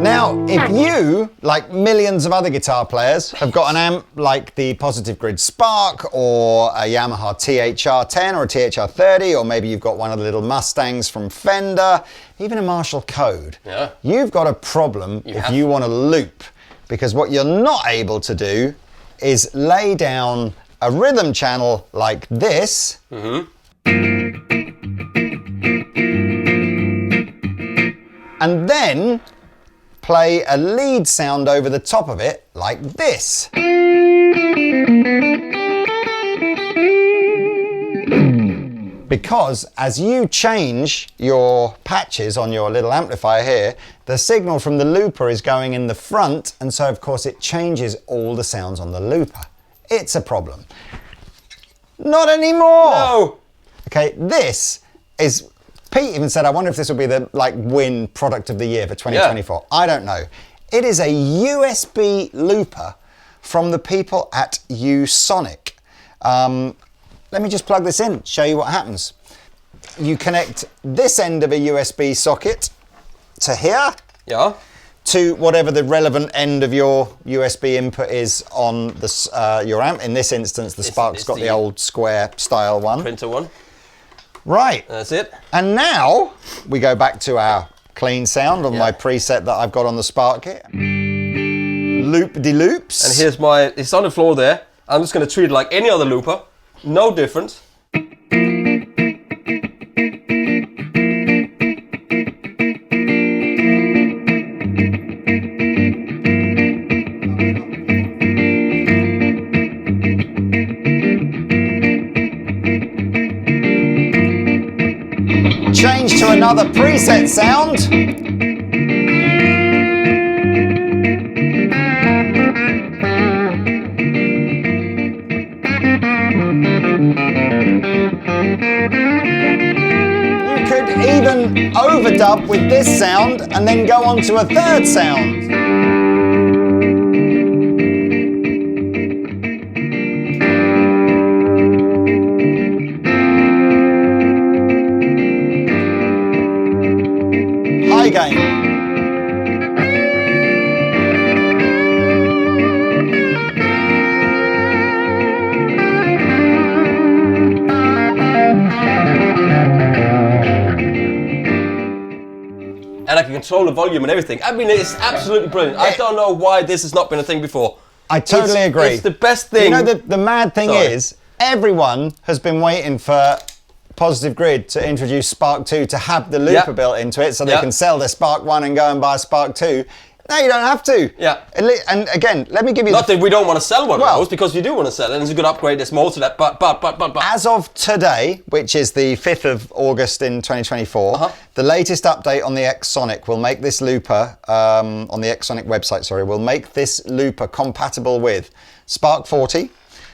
Now, if you, like millions of other guitar players, have got an amp like the Positive Grid Spark or a Yamaha THR-10 or a THR-30, or maybe you've got one of the little Mustangs from Fender, even a Marshall Code, you've got a problem if you want to loop, because what you're not able to do is lay down a rhythm channel like this, and then play a lead sound over the top of it like this. Because as you change your patches on your little amplifier here, the signal from the looper is going in the front, and so of course it changes all the sounds on the looper. It's a problem. Not anymore! No! Okay, this is, Pete even said, I wonder if this will be the win product of the year for 2024. Yeah. I don't know. It is a USB looper from the people at XSonic. Let me just plug this in, show you what happens. You connect this end of a USB socket to here, to whatever the relevant end of your USB input is on the, your amp. In this instance, the Spark's got the old square style one. Printer one. Right. That's it. And now we go back to our clean sound on my preset that I've got on the Spark here. Loop-de-loops. And here's it's on the floor there. I'm just going to treat it like any other looper. No difference. Change to another preset sound. You could even overdub with this sound and then go on to a third sound. High gain. And I can control the volume and everything. I mean, it's absolutely brilliant. I don't know why this has not been a thing before. I totally agree. It's the best thing. You know, the mad thing is, everyone has been waiting for Positive Grid to introduce Spark-II to have the looper built into it so they can sell their Spark-I and go and buy a Spark-II. No, you don't have to. Yeah. And again, let me give you Not that we don't want to sell one of those, because you do want to sell it, and it's a good upgrade. There's more to that, but. As of today, which is the 5th of August in 2024, the latest update on the XSonic will make this looper, on the XSonic website, sorry, will make this looper compatible with Spark 40,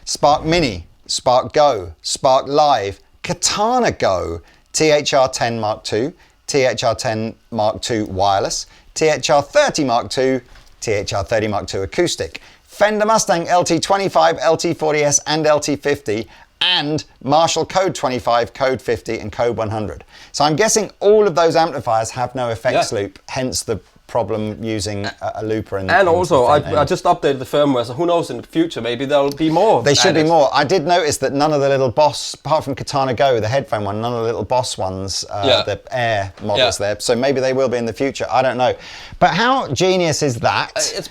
Spark Mini, Spark Go, Spark Live, Katana Go, THR-10 Mark II, THR-10 Mark II wireless, THR-30 Mark II, THR-30 Mark II acoustic, Fender Mustang LT25, LT40S and LT50, and Marshall Code 25, Code 50 and Code 100. So I'm guessing all of those amplifiers have no effects loop, hence the problem using a looper. And also, I just updated the firmware, so who knows, in the future maybe there'll be more. They should be more. I did notice that none of the little Boss, apart from Katana Go, the headphone one, none of the little Boss ones, the Air models there. So maybe they will be in the future. I don't know. But how genius is that? It's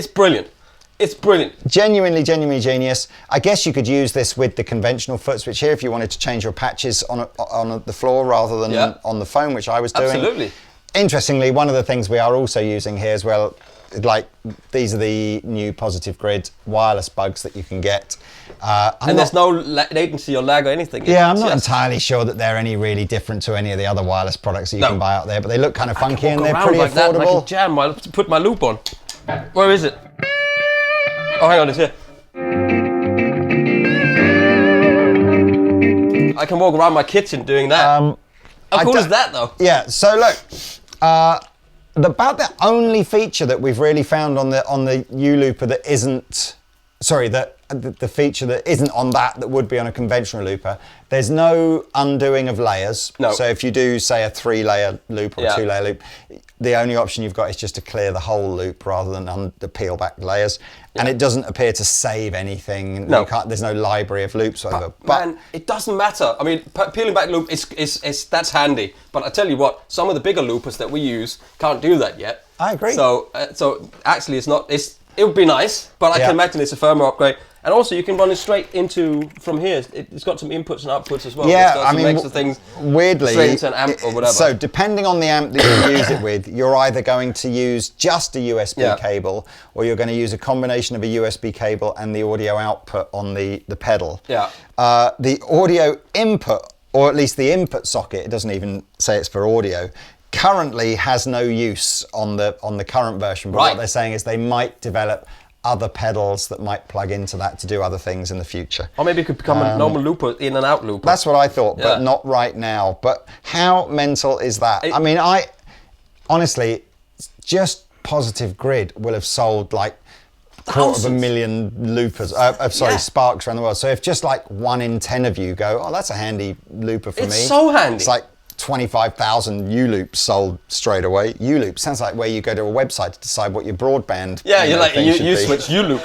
brilliant. It's brilliant. Genuinely genius. I guess you could use this with the conventional foot switch here if you wanted to change your patches on the floor rather than on the phone, which I was doing. Absolutely. Interestingly, one of the things we are also using here as well, like these are the new Positive Grid wireless bugs that you can get. And there's no latency or lag or anything. Yeah, I'm not entirely sure that they're any really different to any of the other wireless products that you can buy out there, but they look kind of funky and they're pretty affordable. That, like a jam. I'll put my loop on. Where is it? Oh, hang on, it's here. I can walk around my kitchen doing that. How cool is that, though? Yeah, so look, about the only feature that we've really found on the U-Looper that isn't, sorry, that the feature that isn't on that would be on a conventional looper. There's no undoing of layers. No. So if you do, say, a 3-layer loop or a 2-layer loop, the only option you've got is just to clear the whole loop rather than to peel back layers. And it doesn't appear to save anything. No. There's no library of loops or whatever. But man, it doesn't matter. I mean, peeling back loop is that's handy. But I tell you what, some of the bigger loopers that we use can't do that yet. I agree. So actually, it would be nice, but I can imagine it's a firmware upgrade. And also, you can run it straight into from here. It's got some inputs and outputs as well. Yeah, it's got some extra things weirdly, straight into an amp or whatever. So depending on the amp that you use it with, you're either going to use just a USB cable, or you're going to use a combination of a USB cable and the audio output on the pedal. Yeah. The audio input, or at least the input socket, it doesn't even say it's for audio, currently has no use on the current version. But what they're saying is they might develop other pedals that might plug into that to do other things in the future. Or maybe it could become a normal looper, in and out looper. That's what I thought, but not right now. But how mental is that? I mean, honestly, just Positive Grid will have sold like 250,000 loopers, Sparks around the world. So if just like 1 in 10 of you go, oh, that's a handy looper for me. It's so handy. It's like 25,000 U-loops sold straight away. U-loop sounds like where you go to a website to decide what your broadband. Yeah, you're like you switch U-loop.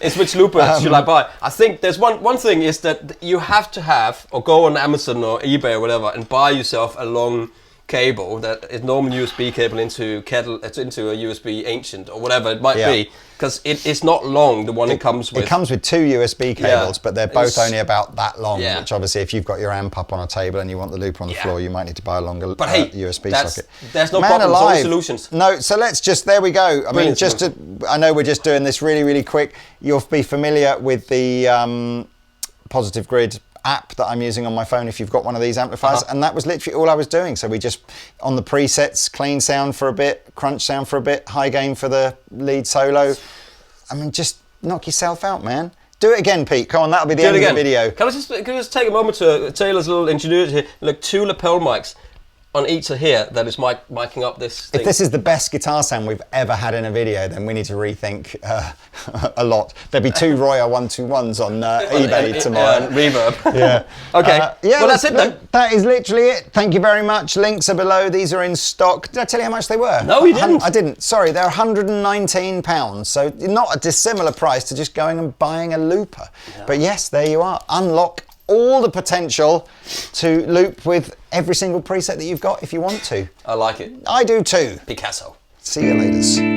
It's which looper should I buy? I think there's one thing is that you have to have, or go on Amazon or eBay or whatever and buy yourself a long cable that is normal USB cable into a USB Ancient or whatever it might be, because it's not long, the one it comes with. It comes with 2 USB cables, but they're both only about that long, which obviously if you've got your amp up on a table and you want the looper on the floor, you might need to buy a longer USB socket. There's no problem, there's always solutions. No, so there we go. I mean, I know we're just doing this really, really quick. You'll be familiar with the Positive Grid app that I'm using on my phone if you've got one of these amplifiers, and that was literally all I was doing. So we just, on the presets, clean sound for a bit, crunch sound for a bit, high gain for the lead solo. I mean, just knock yourself out, man. Do it again, Pete. Come on, that'll be the end of the video. Can I just take a moment to Taylor's little ingenuity here? Look, 2 lapel mics on each of here that is miking up this thing. If this is the best guitar sound we've ever had in a video, then we need to rethink a lot. There'd be 2 Royer 121s on eBay tomorrow. Reverb. Yeah. Okay. Well, that's it then. That is literally it. Thank you very much. Links are below. These are in stock. Did I tell you how much they were? No, you didn't. I didn't. Sorry, they're £119. So not a dissimilar price to just going and buying a looper. Yeah. But yes, there you are. Unlock all the potential to loop with every single preset that you've got if you want to. I like it. I do too. Picasso. See you later.